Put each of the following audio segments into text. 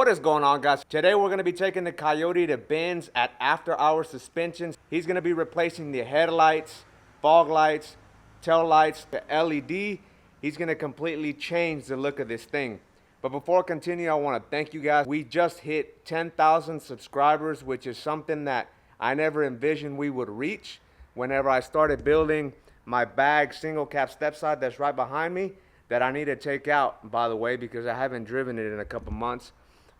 What is going on, guys? Today we're going to be taking the Coyote to Ben's at After Hours Suspension. He's going to be replacing the headlights, fog lights, tail lights, the LED. He's going to completely change the look of this thing. But before I continue, I want to thank you guys. We just hit 10,000 subscribers, which is something that I never envisioned we would reach. Whenever I started building my bag single cab step side that's right behind me, that I need to take out, by the way, because I haven't driven it in a couple months.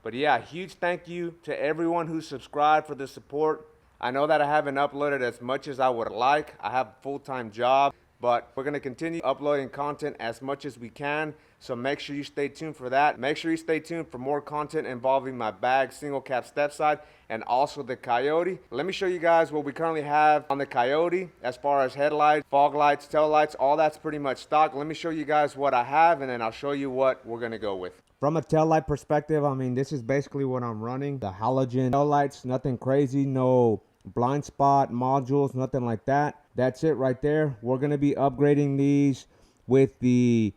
But yeah, huge thank you to everyone who subscribed for the support. I know that I haven't uploaded as much as I would like. I have a full-time job, but we're going to continue uploading content as much as we can. So make sure you stay tuned for that. Make sure you stay tuned for more content involving my bag single cab step side and also the Coyote. Let me show you guys what we currently have on the Coyote as far as headlights, fog lights, tail lights, all that's pretty much stock. Let me show you guys what I have and then I'll show you what we're going to go with. From a tail light perspective, I mean, this is basically what I'm running. The halogen tail lights, nothing crazy, no blind spot modules, nothing like that. That's it right there. We're going to be upgrading these with the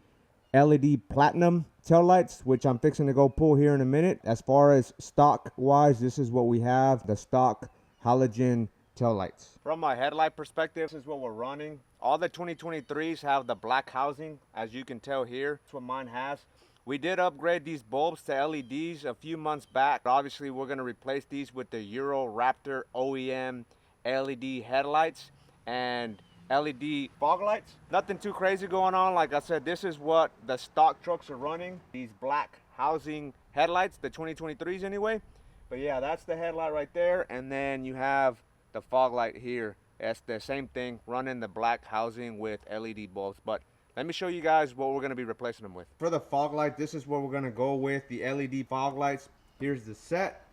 LED platinum tail lights, which I'm fixing to go pull here in a minute. As far as stock wise, this is what we have, the stock halogen tail lights. From my headlight perspective, this is what we're running. All the 2023s have the black housing, as you can tell here. That's what mine has. We did upgrade these bulbs to LEDs a few months back. Obviously, we're going to replace these with the Euro Raptor OEM LED headlights and LED fog lights. Nothing too crazy going on. Like I said, this is what the stock trucks are running. These black housing headlights, the 2023s anyway. But yeah, that's the headlight right there. And then you have the fog light here. That's the same thing, running the black housing with LED bulbs. But let me show you guys what we're going to be replacing them with. For the fog light, this is what we're going to go with, the LED fog lights. Here's the set.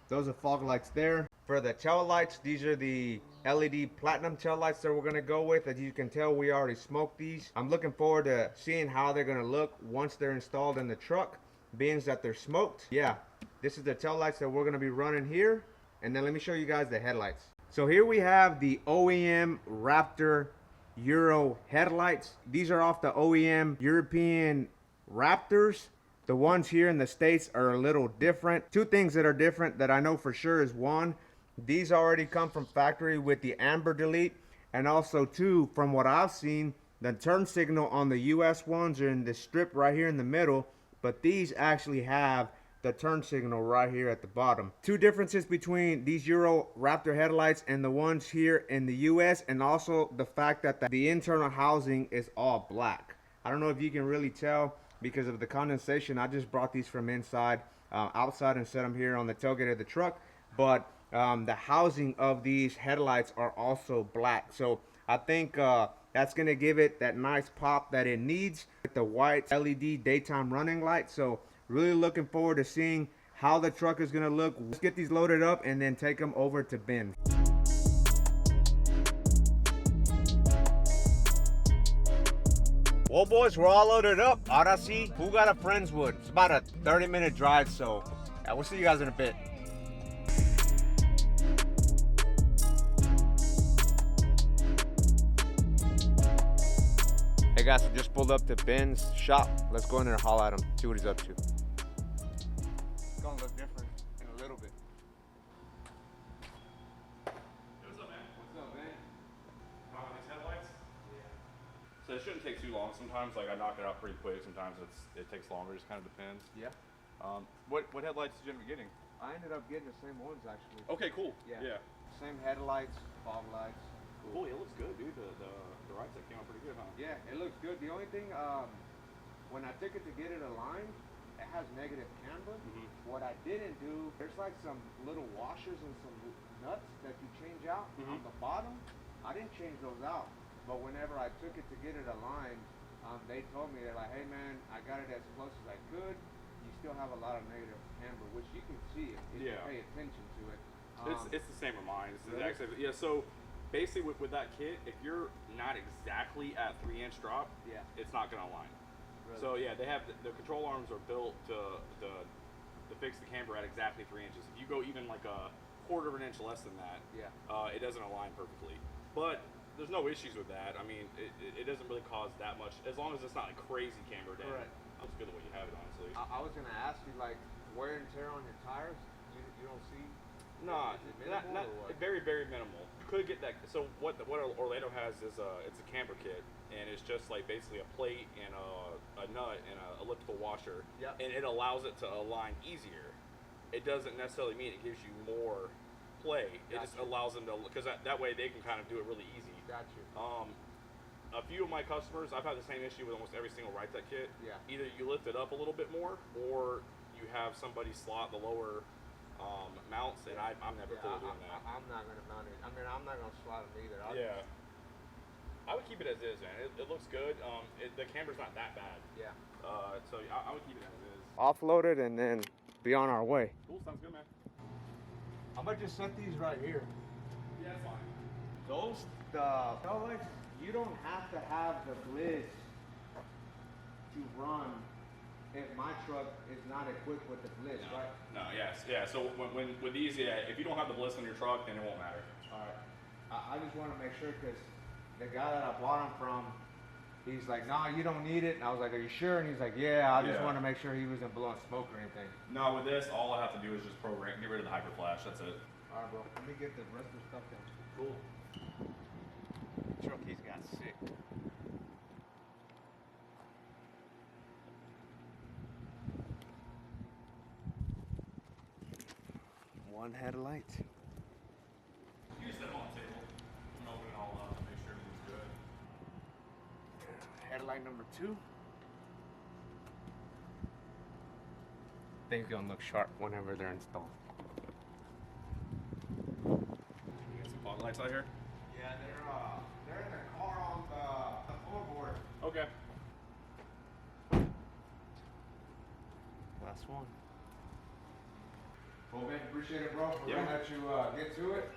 Those are fog lights there. For the tail lights, these are the LED platinum tail lights that we're going to go with. As you can tell, we already smoked these. I'm looking forward to seeing how they're going to look once they're installed in the truck, being that they're smoked. Yeah, this is the tail lights that we're going to be running here. And then let me show you guys the headlights. So here we have the OEM Raptor Euro headlights. These are off the OEM European Raptors. The ones here in the States are a little different. Two things that are different that I know for sure is one, these already come from factory with the amber delete, and also two, from what I've seen, the turn signal on the US ones are in the strip right here in the middle, but these actually have the turn signal right here at the bottom. Two differences between these Euro Raptor headlights and the ones here in the US, and also the fact that the internal housing is all black. I don't know if you can really tell because of the condensation. I just brought these from inside outside and set them here on the tailgate of the truck, but the housing of these headlights are also black. So I think that's gonna give it that nice pop that it needs with the white LED daytime running light. So really looking forward to seeing how the truck is gonna look. Let's get these loaded up and then take them over to Ben. Well, boys, we're all loaded up. Ahora sí, who got a Friendswood? It's about a 30-minute drive, so yeah, we'll see you guys in a bit. Hey guys, I just pulled up to Ben's shop. Let's go in there and holler at him, see what he's up to. It's gonna look different in a little bit. Hey, what's up, man? What's up, Ben? These headlights? Yeah. So it shouldn't take too long. Sometimes, like, I knock it out pretty quick. Sometimes it takes longer. Just kind of depends. Yeah. What headlights did you end up getting? I ended up getting the same ones actually. Okay, cool. Yeah. Same headlights, fog lights. Cool. It looks good, dude. The right side came out pretty good, huh? Yeah, it looks good. The only thing, when I took it to get it aligned, it has negative camber. What I didn't do, there's like some little washers and some nuts that you change out on the bottom. I didn't change those out, but whenever I took it to get it aligned, they told me, they're like, hey man, I got it as close as I could. You still have a lot of negative camber, which you can see if you pay attention to it. It's the same with mine. It's the really? exact same. Yeah, so basically with that kit, if you're not exactly at 3-inch drop, it's not going to align. Really? So yeah, they have the control arms are built to fix the camber at exactly 3 inches. If you go even like a quarter of an inch less than that, it doesn't align perfectly. But there's no issues with that. I mean, it doesn't really cause that much, as long as it's not like crazy camber down. Correct. Looks good the way you have it, honestly. I was gonna ask you, like, wear and tear on your tires? You don't see? Nah, not very, very minimal. You could get that. So what Orlando has is it's a camber kit, and it's just like basically a plate and a nut and a elliptical washer, and it allows it to align easier. It doesn't necessarily mean it gives you more play. It just allows them to, because that way they can kind of do it really easy. Got you. A few of my customers, I've had the same issue with almost every single right set kit. Yeah. Either you lift it up a little bit more, or you have somebody slot the lower mounts, and I'm never cool doing that. I'm not gonna mount it. I mean, I'm not gonna slot them either. I would keep it as is, man. It looks good. The camber's not that bad. Yeah. So I would keep it as is. Offload it and then be on our way. Cool, sounds good, man. I'm gonna just set these right here. Yeah, that's fine. The foglights, you don't have to have the blitz to run if my truck is not equipped with the blitz, right? No, yes, yeah. So when with these, if you don't have the bliss on your truck, then it won't matter. All right. I just want to make sure because the guy that I bought them from, he's like, "Nah, you don't need it." And I was like, "Are you sure?" And he's like, "Yeah." I just want to make sure he wasn't blowing smoke or anything. No, with this, all I have to do is just program, get rid of the hyper flash. That's it. All right, bro. Let me get the rest of the stuff down. Cool. The truck he's got sick. One headlight. You just set them on the table. I'm gonna open it all up and make sure everything's good. Headlight number 2. Things gonna look sharp whenever they're installed. You got some fog lights out here? Yeah, they're in the car on the floorboard. Okay. Last one. Well, man, appreciate it, bro. We're gonna let you get to it.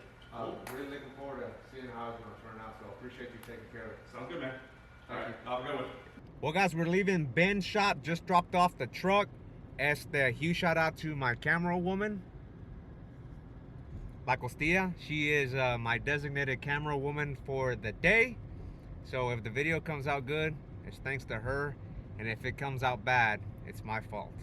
Really looking forward to seeing how it's gonna turn out. So appreciate you taking care of it. Sounds good, man. All right, have a good one. Well, guys, we're leaving Ben's shop. Just dropped off the truck. Huge shout out to my camera woman, La Costilla. She is my designated camera woman for the day. So if the video comes out good, it's thanks to her. And if it comes out bad, it's my fault.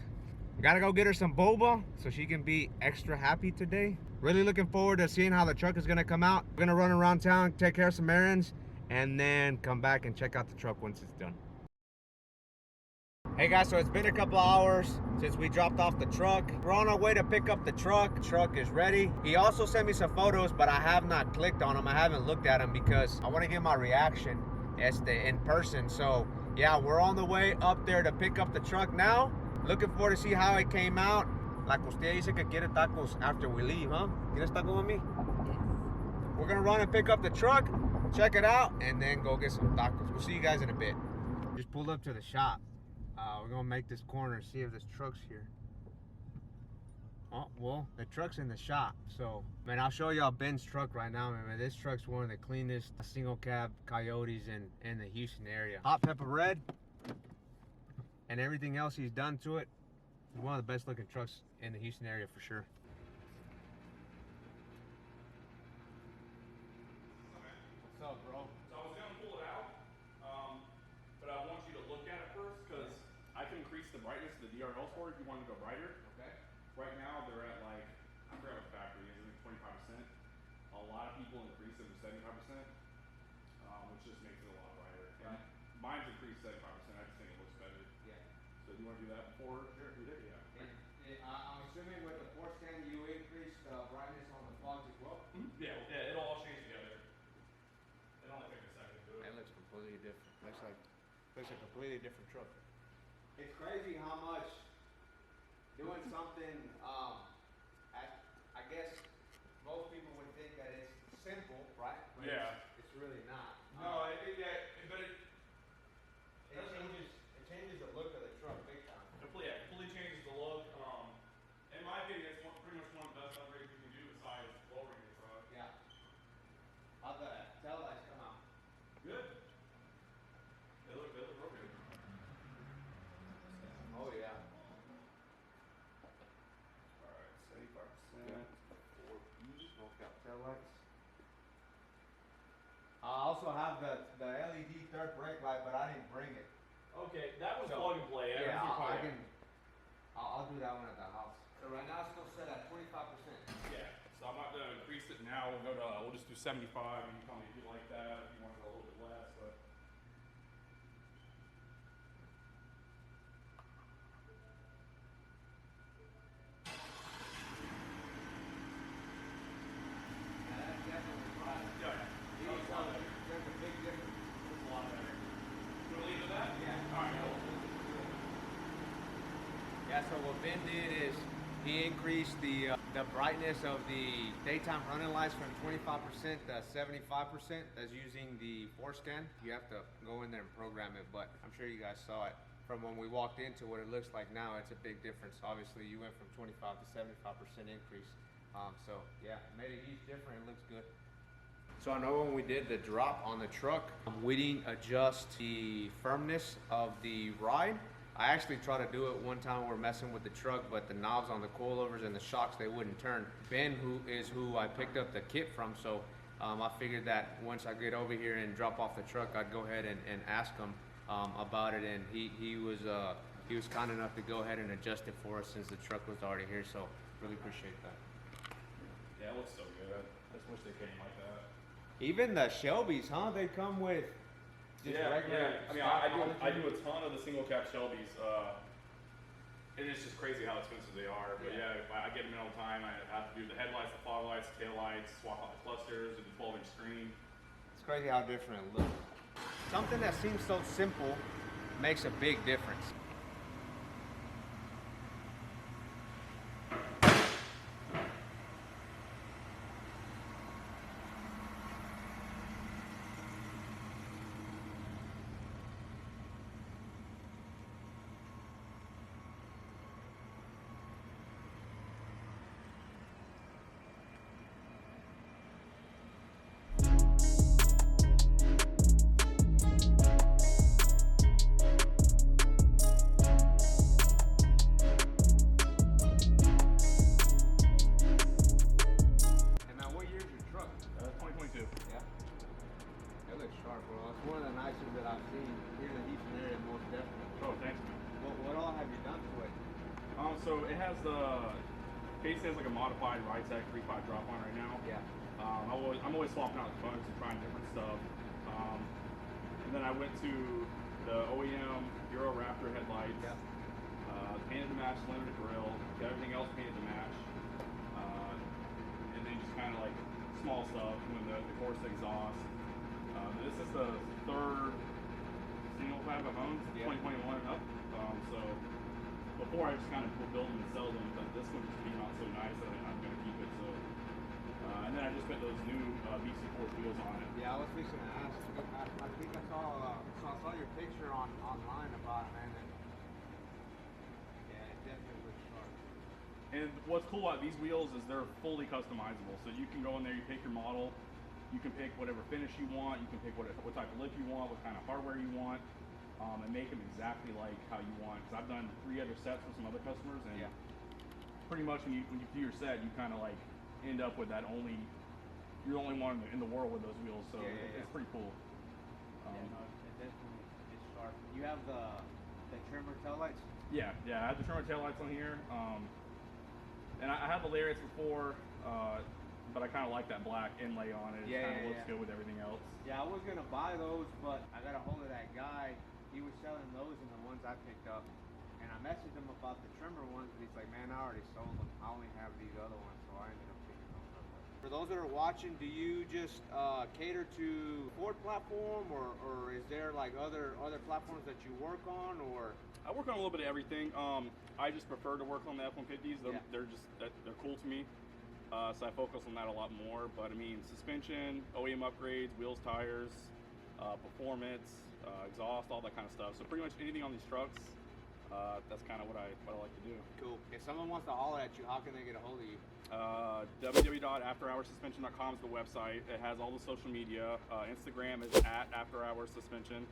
We gotta go get her some boba so she can be extra happy today. Really looking forward to seeing how the truck is gonna come out. We're gonna run around town, take care of some errands, and then come back and check out the truck once it's done. Hey guys, so it's been a couple hours since we dropped off the truck. We're on our way to pick up the truck. The truck is ready. He also sent me some photos, but I have not clicked on them. I haven't looked at them because I want to get my reaction in person. So yeah, we're on the way up there to pick up the truck now. Looking forward to see how it came out. La Costilla dice que quiere tacos after we leave, huh? ¿Quieres tacos with me? We're gonna run and pick up the truck, check it out, and then go get some tacos. We'll see you guys in a bit. Just pulled up to the shop. We're gonna make this corner, see if this truck's here. Oh, well, the truck's in the shop. So, man, I'll show y'all Ben's truck right now, man. This truck's one of the cleanest single cab Coyotes in the Houston area. Hot pepper red. And everything else he's done to it. One of the best looking trucks in the Houston area for sure. What's up, bro? So I was gonna pull it out, but I want you to look at it first because I can increase the brightness of the DRLs for it if you want to go brighter. Okay. Right now they're at like, I forgot what the factory is, I think 25%. A lot of people increase them to 75%, which just makes it a lot brighter. And mine's increased 75%. I just think it looks better. Yeah. So do you want to do that before? Sure. We did, yeah. I'm assuming with the 410 you increased the brightness on the fogs as well? Yeah, it'll all change together. It only takes a second to do it. It looks completely different. Looks like a completely different truck. It's crazy how much doing something. I guess most people would think that it's simple, right? But Yeah. It's really not. No, but It changes the look of the truck big time. completely changes the look. In my opinion, it's pretty much one of the best upgrades you can do besides lowering your truck. Yeah. How'd the tail lights come out? Good. They look real good. Oh yeah. Alright, 75%. 4E. Smoked out tail lights. I also have the LED third brake light, but I didn't bring it. Okay, that was So, plug and play. Yeah, I'll do that one at the house. right now it's still set at 25%. Yeah. So I'm not going to increase it now. We'll just do 75. And you tell me if you like that, if you want to go a little bit less, but. There's a big difference. It's a lot better. You want to leave it at that? Yeah. All right, cool. Yeah, so what Ben did is he increased the brightness of the daytime running lights from 25% to 75%. That's using the forescan. You have to go in there and program it, but I'm sure you guys saw it. From when we walked into what it looks like now, it's a big difference. Obviously, you went from 25 to 75% increase. So yeah, made a huge difference. It looks good. So I know when we did the drop on the truck, we didn't adjust the firmness of the ride. I actually tried to do it one time. We're messing with the truck, but the knobs on the coilovers and the shocks, they wouldn't turn. Ben, who I picked up the kit from, so I figured that once I get over here and drop off the truck, I'd go ahead and ask him about it, and he was kind enough to go ahead and adjust it for us since the truck was already here. So really appreciate that. Yeah, it looks so good. I just wish they came like that. Even the Shelbys, huh? They come with just regular. I mean, I do a ton of the single cap Shelbys, and it's just crazy how expensive they are. But yeah, if I get them in all the time, I have to do the headlights, the fog lights, tail lights, swap out the clusters, and the 12-inch screen. It's crazy how different it looks. Something that seems so simple makes a big difference. That I've seen here in the Houston area, most definitely. Oh, thanks, man. What all have you done to it? So it has basically has like a modified Ride Tech 3.5 drop on right now. Yeah. I'm always swapping out components and trying different stuff. And then I went to the OEM Euro Raptor headlights. Yeah. Painted to match limited grill. Got everything else painted to match. And then just kind of like small stuff, doing the Corsa exhaust. This is the third single cab I've owned, 2021 and up. So before I just kind of build them and sell them, but this one just came out so nice that I'm going to keep it. So, and then I just put those new BC4 wheels on it. Yeah, I was fixing to ask. I think I saw your picture online about it, man. And yeah, it definitely looks sharp. And what's cool about these wheels is they're fully customizable. So you can go in there, you pick your model. You can pick whatever finish you want. You can pick what type of lip you want, what kind of hardware you want, and make them exactly like how you want. Because I've done 3 other sets with some other customers, and pretty much when you do your set, you kind of like end up with you're the only one in the world with those wheels. So it's pretty cool. It definitely is sharp. You have the trimmer tail lights? Yeah, I have the trimmer tail lights on here, and I had the lariats before. But I kind of like that black inlay on it. It kind of looks good with everything else. Yeah, I was going to buy those, but I got a hold of that guy. He was selling those and the ones I picked up. And I messaged him about the trimmer ones, but he's like, man, I already sold them. I only have these other ones, so I ended up picking those up. For those that are watching, do you just cater to Ford platform, or is there like other platforms that you work on, or? I work on a little bit of everything. I just prefer to work on the F-150s. They're cool to me. So I focus on that a lot more, but I mean, suspension, OEM upgrades, wheels, tires, performance, exhaust, all that kind of stuff. So pretty much anything on these trucks, that's kind of what I like to do. Cool. If someone wants to holler at you, how can they get a hold of you? www.afterhourssuspension.com is the website. It has all the social media. Instagram is at afterhourssuspension.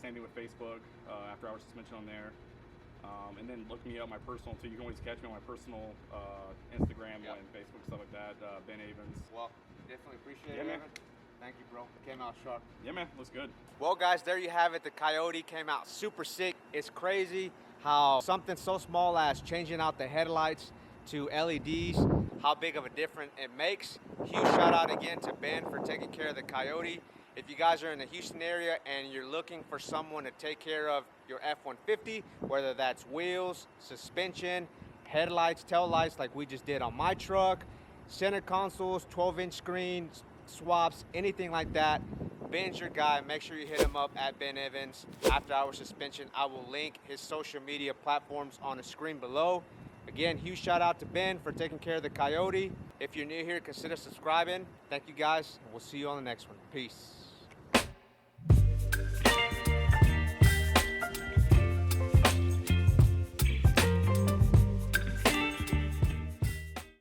Same thing with Facebook, After Hours Suspension on there. And then look me up my personal too. You can always catch me on my personal Instagram and Facebook, stuff like that. Ben Avans. Well, definitely appreciate it, man. Evan. Thank you, bro. It came out sharp. Yeah, man. Looks good. Well, guys, there you have it. The Coyote came out super sick. It's crazy how something so small as changing out the headlights to LEDs, how big of a difference it makes. Huge shout out again to Ben for taking care of the Coyote. If you guys are in the Houston area and you're looking for someone to take care of your F-150, whether that's wheels, suspension, headlights, tail lights like we just did on my truck, center consoles, 12-inch screens, swaps, anything like that, Ben's your guy. Make sure you hit him up at Ben Evans, After Hours Suspension. I will link his social media platforms on the screen below. Again, huge shout out to Ben for taking care of the Coyote. If you're new here, consider subscribing. Thank you guys, and we'll see you on the next one. Peace.